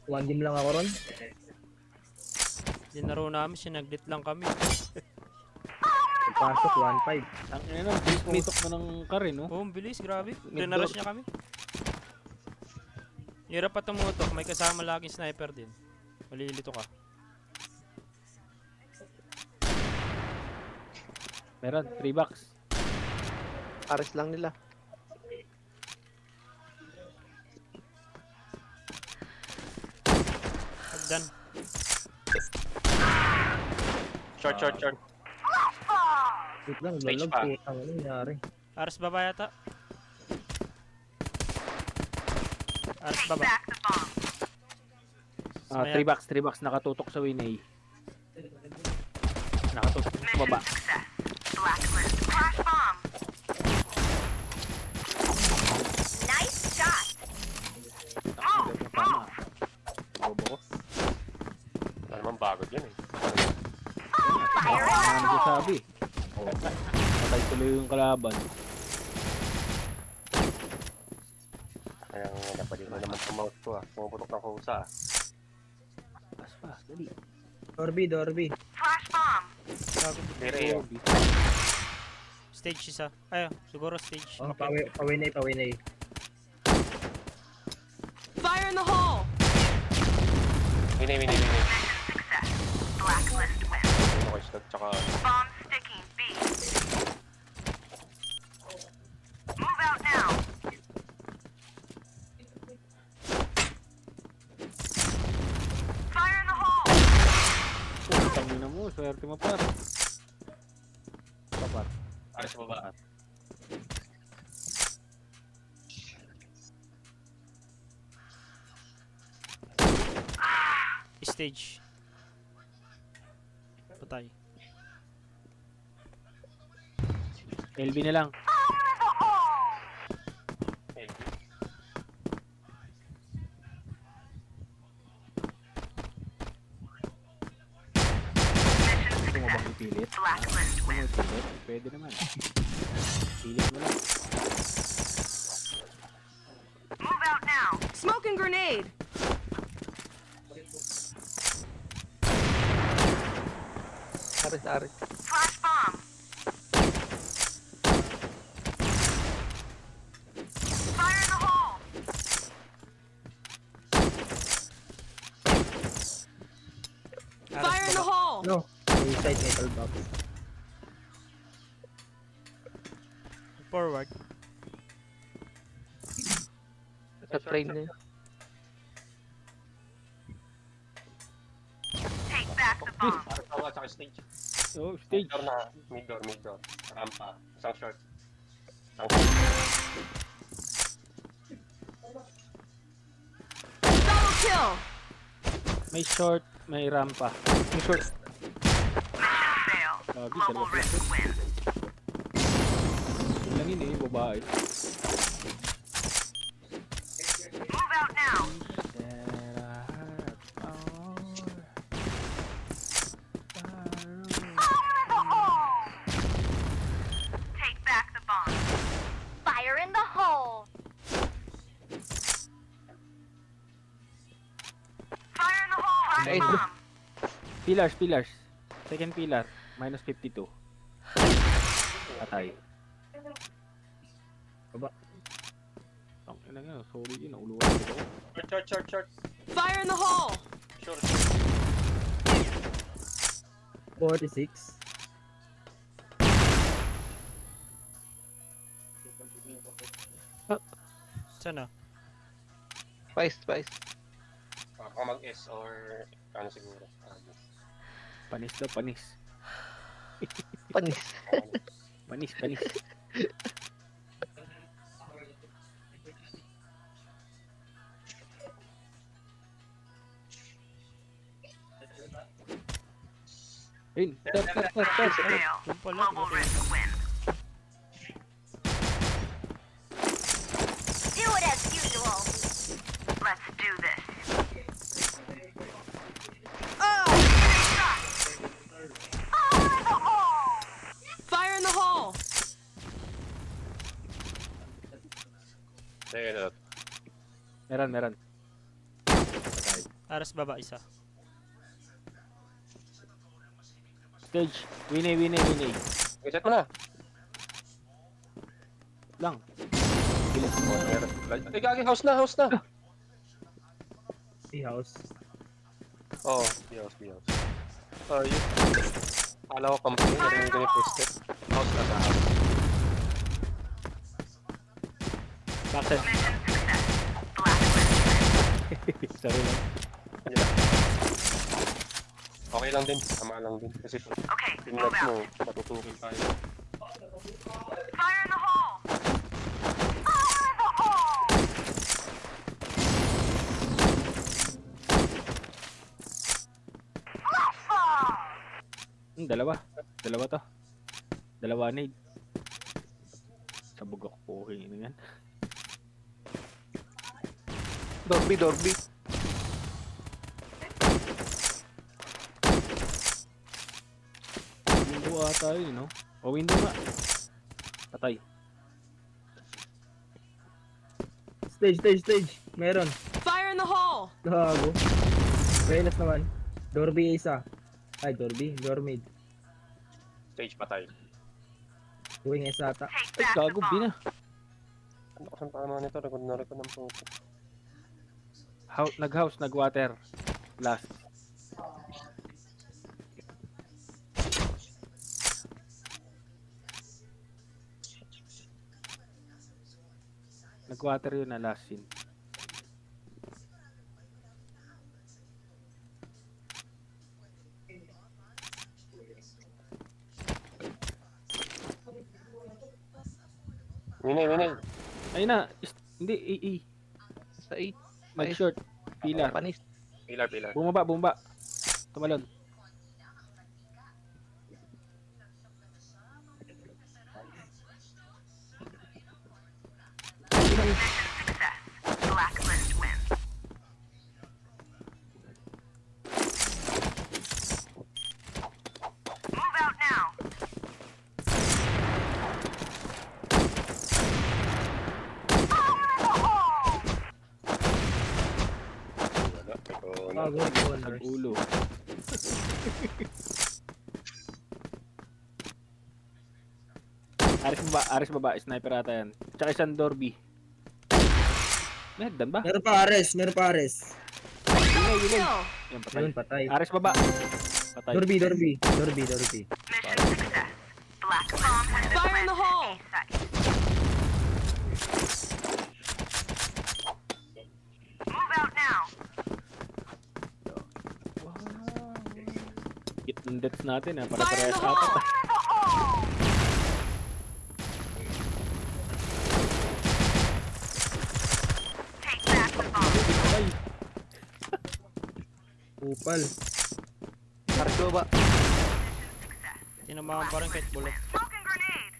One game lang ako ron. Dinaro namin, sinaglit lang kami. Pagpasok, 1-5. Ang ina, bilis pumitok mo ng car no? Oh, ang bilis, grabe. Mid-door. Dinarush niya kami. Hirap pa tumutok, may kasama laging sniper din. Malilito ka. Meron, 3 box. Aris lang nila. Hagdan. Short. Wait lang, Stage lalag. pa. Putang, ano nangyari? Aras baba yata. Aras baba. 3 box nakatutok sa Winay. Nakatutok sa baba. Blacklist crash bomb. Nice shot. Tama. Bobo ko. Wala naman bago dyan eh. Fire in the Ano ko hole. sabi? Patay tuloy yung kalaban. Kaya napali ko naman sa mouse ko ah. Pumuputok ng kusa ah. Pas, dali. Dorby. Flash bomb. Pero yun. Stage isa. Ay, siguro stage. Oh, pawinay. Fire in the hole. Winay. Success. Blacklist win. Okay, stop. Tsaka Bomb sticking B. Move out now. Fire in the hole. Putang ina mo, swerte mo par. Papar. aras sa baba. Stage. Patay. LB na lang. Gusto mo bang ipilit? Blacklist win. Ipilit? Pwede naman. Pilit mo lang. Move out now. Smoking grenade. Aris. Flash bomb. Fire in the hole. Aras Fire in the baba. hole. No, inside metal box. Forward. Sa train na yun. Take back the bomb. Aras baba, tsaka stage. Oh, stage. Mid door. Rampa. Isang short. Double kill. May short, may rampa. May short. Mission fail. Lagi, Global dalawa risk win. Yun lang yun eh, babae. Move out now. Take back the bomb. Fire in the hole. Fire in the hole. Flash Nice. bomb. Pillars. Second pillar, minus 52. Patay. Baba. Ang ina nga, sorry yun, nauluan ko. Short. Fire in the hole. Short. 46. Sana. Spice. Baka mag-S or ano siguro. Panis daw, panis. Panis. Panis. Ayun, tap. Fail. Yun pala. Global risk win. Do it as usual. Let's do this. Fire in the hole. Ayun, Meron. Patay. Aras baba isa. Stage. Winay. Reset mo na. Lang. Ay, gagi, house na. Si house. Oo, B-house. Yun. Akala ko company, narinig ko yung footstep. House na sa house. Bakit? Mission success. Blacklist. Sorry lang. Yeah. Okay lang din, tama lang din. Kasi Okay, tingnan move out. mo, matutukin tayo. Fire in the hole! Fire in the hole! Flash bomb! Dalawa to. Dalawa nade. Sabog ako po. Okay na yan. Dorby. Window ata yun, no? O window nga. Patay. Stage. Meron. Fire in the hole! Gago. Relas naman. Dorby isa. Ay, Dormid. Stage patay. Doing isa ata. Take Ay, back the gago, bomb. bina. Ano kasi pa naman ito, record ng puto. Nag-house, nag-water. Last. Nag-water yun na last scene. Winay. Ayun na. Hindi, AA. Sa 8. Mag-short. Pilar. Panis. Pilar. Bumaba. Tumalon. Mission success. Blacklist wins. Move out now. Fire in the hole! Wala, ito na. Gago, Sa corners. ulo. Aris baba. Sniper ata yan. Tsaka isang Dorby. May hagdan ba? Meron pa Ares. Kill! Yan, patay. Ayun, patay. Aris baba. Patay. Dorby. Mission success. Black bomb has been Fire in the planted. hole! A site. Move out now. Hit ng deaths natin ha. Para Fire in parehas the hole! apat. Fire in the hole! Take back the bomb. Patay. Upal. Arjo ba? Tinamaan pa rin kahit bullet. Smoking grenade.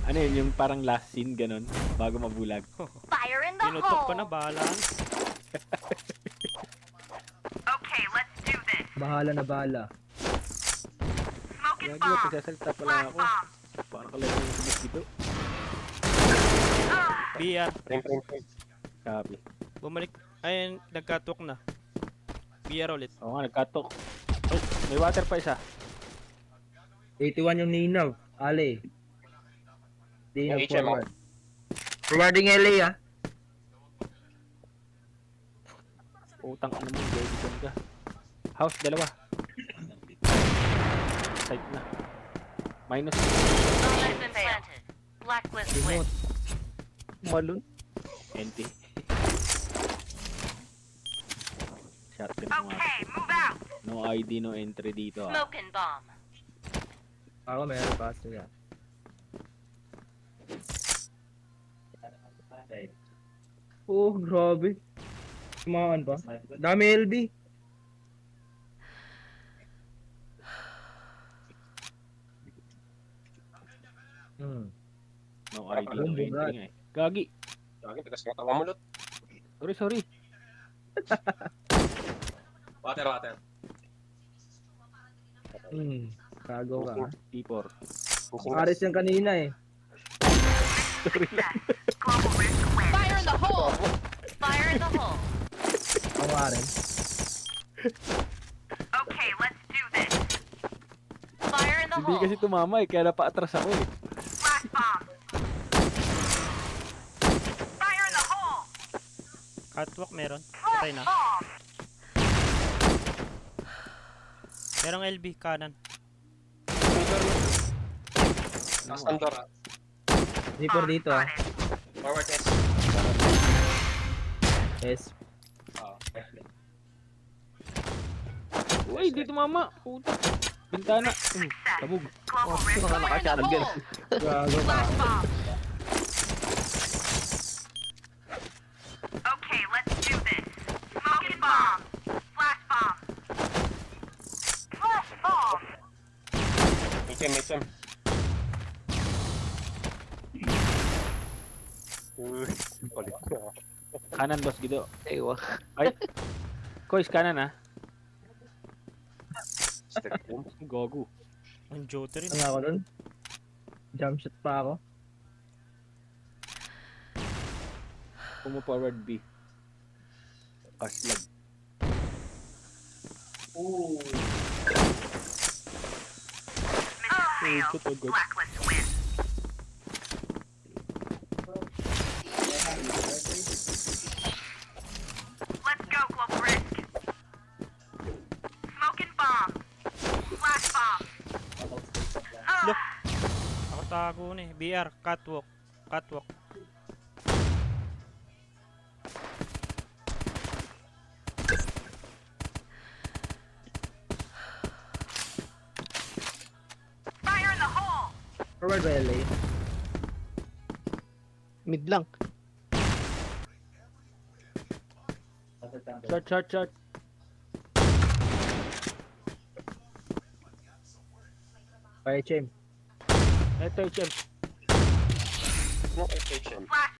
Ano yun? Yung parang last scene ganon. Bago mabulag. Fire in the Tinutok ko hole. na, bahala na. Okay, let's do this. Bahala na bahala. Smoking Gagi, bomb. pagsasalita pa lang Black ako. bomb. Parang kalay yung sabit dito. BR. Frame. Copy. Bumalik. Ayun, nagkatok na. BR ulit. Oo nga, nagkatok. Ay, may water pa isa. 81 yung Ninaw. Ale. Di Yung na HM, forward. Forwarding LA ah. Utang ano mo, baby ka. House, dalawa. Side na. Minus. Bomb has been planted. Blacklist wins. Remote. Malun. NT. Shotgun mo nga. Okay, move out. No ID, no entry dito ah. Smoking bomb. Ako meron pa siya. Oh, grabe. Kumaan pa. Dami LB. No ID, no Boom, boom, entry nga eh. Gagi. Gagi, tagas nga tawa mo lot. Sorry. Water. Kago ka. ah. T4. Ares yan kanina eh. Global risk wins. Fire in the hole! Fire in the hole. pa rin. Okay, let's do this. Fire in the Hindi hole. kasi tumama eh, kaya napaatras ako eh. Flash bomb. Fire in the hole. Catwalk meron. Patay na. Bomb. Merong LB kanan. Last door. Zipper dito ah. Forward S. Yes. Uy, di tumama. Puta. Bintana. Tabog. Global risk. Mga naka-shotgun. Gago ka. Flash bomb. Okay, let's do this. Smoking bomb. Flash bomb. Flash bomb. Meet him. Balik ko. Kanan, boss, Gido. Ewa. Ay. Kois, kanan ah. Step in. Gogo. Ang joter rin. Ano ako dun? Jump shot pa ako. Forward B. Aslag. Mission Shoot failed. agad. Blacklist win. Let's go, global risk. Smoking bomb. Flash bomb. Look. Ako tago na eh. BR, catwalk. Catwalk. Fire in the hole. Forward ba LA? Mid lang. Shot. Fire chain. Ito, HM. No HM. Flash